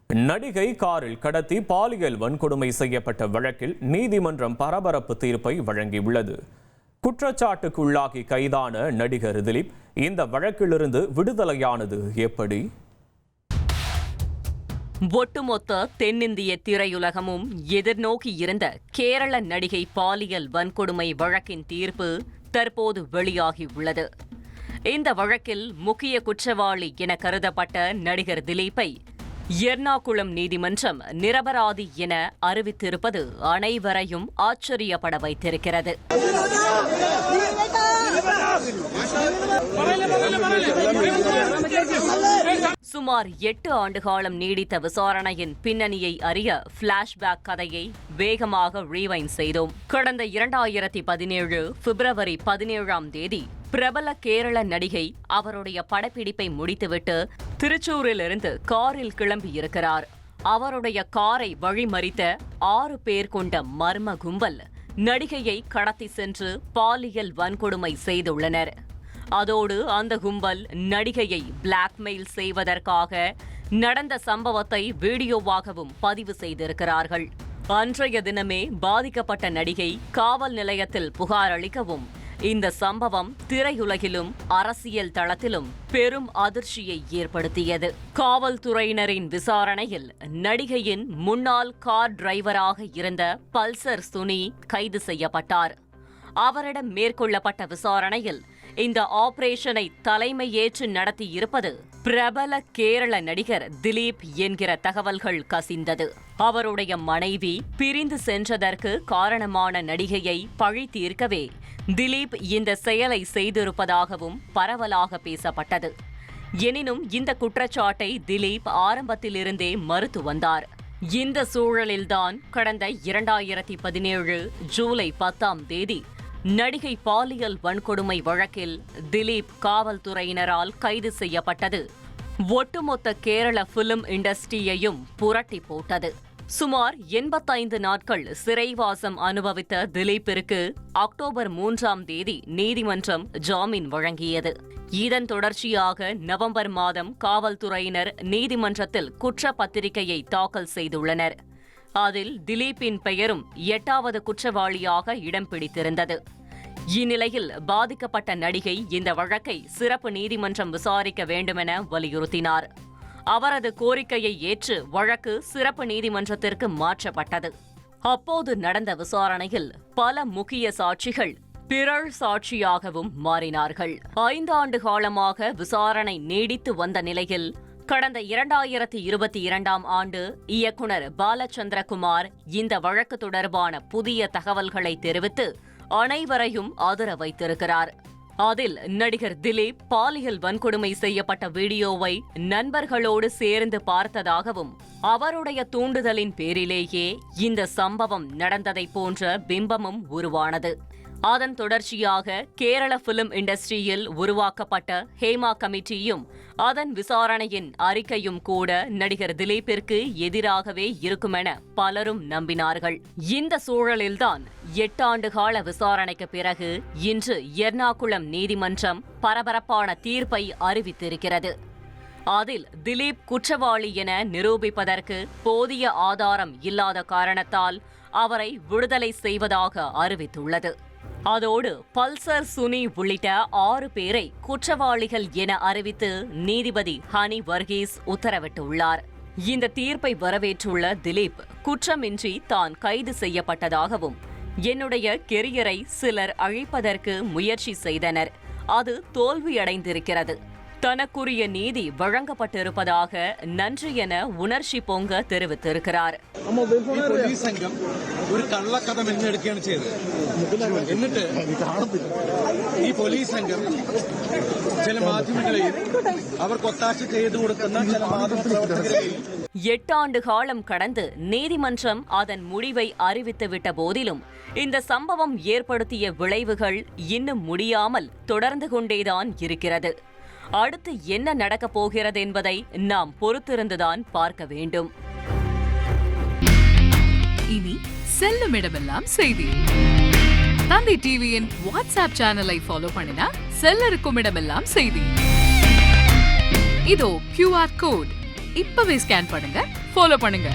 நடிகை காரில் கடத்தி பாலியல் வன்கொடுமை செய்யப்பட்ட வழக்கில் நீதிமன்றம் பரபரப்பு தீர்ப்பை வழங்கியுள்ளது. குற்றச்சாட்டுக்குள்ளாகி கைதான நடிகர் திலீப் இந்த வழக்கிலிருந்து விடுதலையானது எப்படி? ஒட்டுமொத்த தென்னிந்திய திரையுலகமும் எதிர்நோக்கி இருந்த கேரள நடிகை பாலியல் வன்கொடுமை வழக்கின் தீர்ப்பு தற்போது வெளியாகியுள்ளது. இந்த வழக்கில் முக்கிய குற்றவாளி என கருதப்பட்ட நடிகர் திலீப்பை எர்ணாகுளம் நீதிமன்றம் நிரபராதி என அறிவித்திருப்பது அனைவரையும் ஆச்சரியப்பட வைத்திருக்கிறது. சுமார் 8 ஆண்டு காலம் நீடித்த விசாரணையின் பின்னணியை அறிய பிளாஷ்பேக் கதையை வேகமாக ரீவைண்ட் செய்தோம். கடந்த 2017 பிப்ரவரி 17ஆம் தேதி பிரபல கேரள நடிகை அவருடைய படப்பிடிப்பை முடித்துவிட்டு திருச்சூரிலிருந்து காரில் கிளம்பியிருக்கிறார். அவருடைய காரை வழிமறித்த 6 பேர் கொண்ட மர்ம கும்பல் நடிகையை கடத்தி சென்று பாலியல் வன்கொடுமை செய்துள்ளனர். அதோடு அந்த கும்பல் நடிகையை பிளாக்மெயில் செய்வதற்காக நடந்த சம்பவத்தை வீடியோவாகவும் பதிவு செய்திருக்கிறார்கள். அன்றைய தினமே பாதிக்கப்பட்ட நடிகை காவல் நிலையத்தில் புகார் அளிக்கவும் இந்த சம்பவம் திரையுலகிலும் அரசியல் தளத்திலும் பெரும் அதிர்ச்சியை ஏற்படுத்தியது. காவல்துறையினரின் விசாரணையில் நடிகையின் முன்னாள் கார் டிரைவராக இருந்த பல்சர் சுனி கைது செய்யப்பட்டார். அவரிடம் மேற்கொள்ளப்பட்ட விசாரணையில் இந்த ஆபரேஷனை தலைமையேற்று நடத்தியிருப்பது பிரபல கேரள நடிகர் திலீப் என்கிற தகவல்கள் கசிந்தது. அவருடைய மனைவி பிரிந்து சென்றதற்கு காரணமான நடிகையை பழி தீர்க்கவே திலீப் இந்த செயலை செய்திருப்பதாகவும் பரவலாக பேசப்பட்டது. எனினும் இந்த குற்றச்சாட்டை திலீப் ஆரம்பத்திலிருந்தே மறுத்து வந்தார். இந்த சூழலில்தான் கடந்த 2017 ஜூலை 10ஆம் தேதி நடிகை பாலியல் வன்கொடுமை வழக்கில் திலீப் காவல்துறையினரால் கைது செய்யப்பட்டது ஒட்டுமொத்த கேரள பிலிம் இண்டஸ்ட்ரியையும் புரட்டி போட்டது. சுமார் 85 நாட்கள் சிறைவாசம் அனுபவித்த திலீப்பிற்கு அக்டோபர் 3ஆம் தேதி நீதிமன்றம் ஜாமீன் வழங்கியது. இதன் தொடர்ச்சியாக நவம்பர் மாதம் காவல்துறையினர் நீதிமன்றத்தில் குற்றப்பத்திரிகையை தாக்கல் செய்துள்ளனர். அதில் திலீப்பின் பெயரும் 8வது குற்றவாளியாக இடம் பிடித்திருந்தது. இந்நிலையில் பாதிக்கப்பட்ட நடிகை இந்த வழக்கை சிறப்பு நீதிமன்றம் விசாரிக்க வேண்டுமென வலியுறுத்தினார். அவரது கோரிக்கையை ஏற்று வழக்கு சிறப்பு நீதிமன்றத்திற்கு மாற்றப்பட்டது. அப்போது நடந்த விசாரணையில் பல முக்கிய சாட்சிகள் பிறழ் சாட்சியாகவும் மாறினார்கள். 5 ஆண்டு காலமாக விசாரணை நீடித்து வந்த நிலையில் கடந்த 2022ஆம் ஆண்டு இயக்குனர் பாலச்சந்திரகுமார் இந்த வழக்கு தொடர்பான புதிய தகவல்களை தெரிவித்து அனைவரையும் அதிர வைத்திருக்கிறார். அதில் நடிகர் திலீப் பாலியல் வன்கொடுமை செய்யப்பட்ட வீடியோவை நண்பர்களோடு சேர்ந்து பார்த்ததாகவும் அவருடைய தூண்டுதலின் பேரிலேயே இந்த சம்பவம் நடந்ததை போன்ற பிம்பமும் உருவானது. அதன் தொடர்ச்சியாக கேரள பிலிம் இண்டஸ்ட்ரியில் உருவாக்கப்பட்ட ஹேமா கமிட்டியும் அதன் விசாரணையின் அறிக்கையும் கூட நடிகர் திலீப்பிற்கு எதிராகவே இருக்குமென பலரும் நம்பினார்கள். இந்த சூழலில்தான் 8 ஆண்டு கால விசாரணைக்கு பிறகு இன்று எர்ணாகுளம் நீதிமன்றம் பரபரப்பான தீர்ப்பை அறிவித்திருக்கிறது. அதில் திலீப் குற்றவாளி என நிரூபிப்பதற்கு போதிய ஆதாரம் இல்லாத காரணத்தால் அவரை விடுதலை செய்வதாக அறிவித்துள்ளது. அதோடு பல்சர் சுனி உள்ளிட்ட 6 பேரை குற்றவாளிகள் என அறிவித்து நீதிபதி ஹனி வர்கீஸ் உத்தரவிட்டுள்ளார். இந்த தீர்ப்பை வரவேற்றுள்ள திலீப் குற்றமின்றி தான் கைது செய்யப்பட்டதாகவும் என்னுடைய கெரியரை சிலர் அழிப்பதற்கு முயற்சி செய்தனர், அது தோல்வியடைந்திருக்கிறது, தனக்குரிய நீதி வழங்கப்பட்டிருப்பதாக நன்றி என உணர்ச்சி பொங்க தெரிவித்திருக்கிறார். ഒരു കള്ളക്കഥ മെന്നെടുക്കുകയാണ് ചെയ്തത്. എന്നിട്ട് ഈ പോലീസ് സംഘം ചില മാധ്യമങ്ങളെയും അവർക്ക് ഒത്താശ ചെയ്തു കൊടുക്കുന്ന ചില മാധ്യമപ്രവർത്തകരെയും 8 ஆண்டு காலம் கடந்து நீதிமன்றம் அதன் முடிவை அறிவித்துவிட்ட போதிலும் இந்த சம்பவம் ஏற்படுத்திய விளைவுகள் இன்னும் முடியாமல் தொடர்ந்து கொண்டேதான் இருக்கிறது. அடுத்து என்ன நடக்கப் போகிறது என்பதை நாம் பொறுத்திருந்துதான் பார்க்க வேண்டும். இனி செல்லும் இடமெல்லாம் செய்தி. தந்தை டிவியின் வாட்ஸ்அப் சேனலை ஃபாலோ பண்ணினா செல்லருக்கும் இடமெல்லாம் செய்தி. இதோ QR கோட் இப்பவே ஸ்கேன் பண்ணுங்க. ஃபாலோ பண்ணுங்க.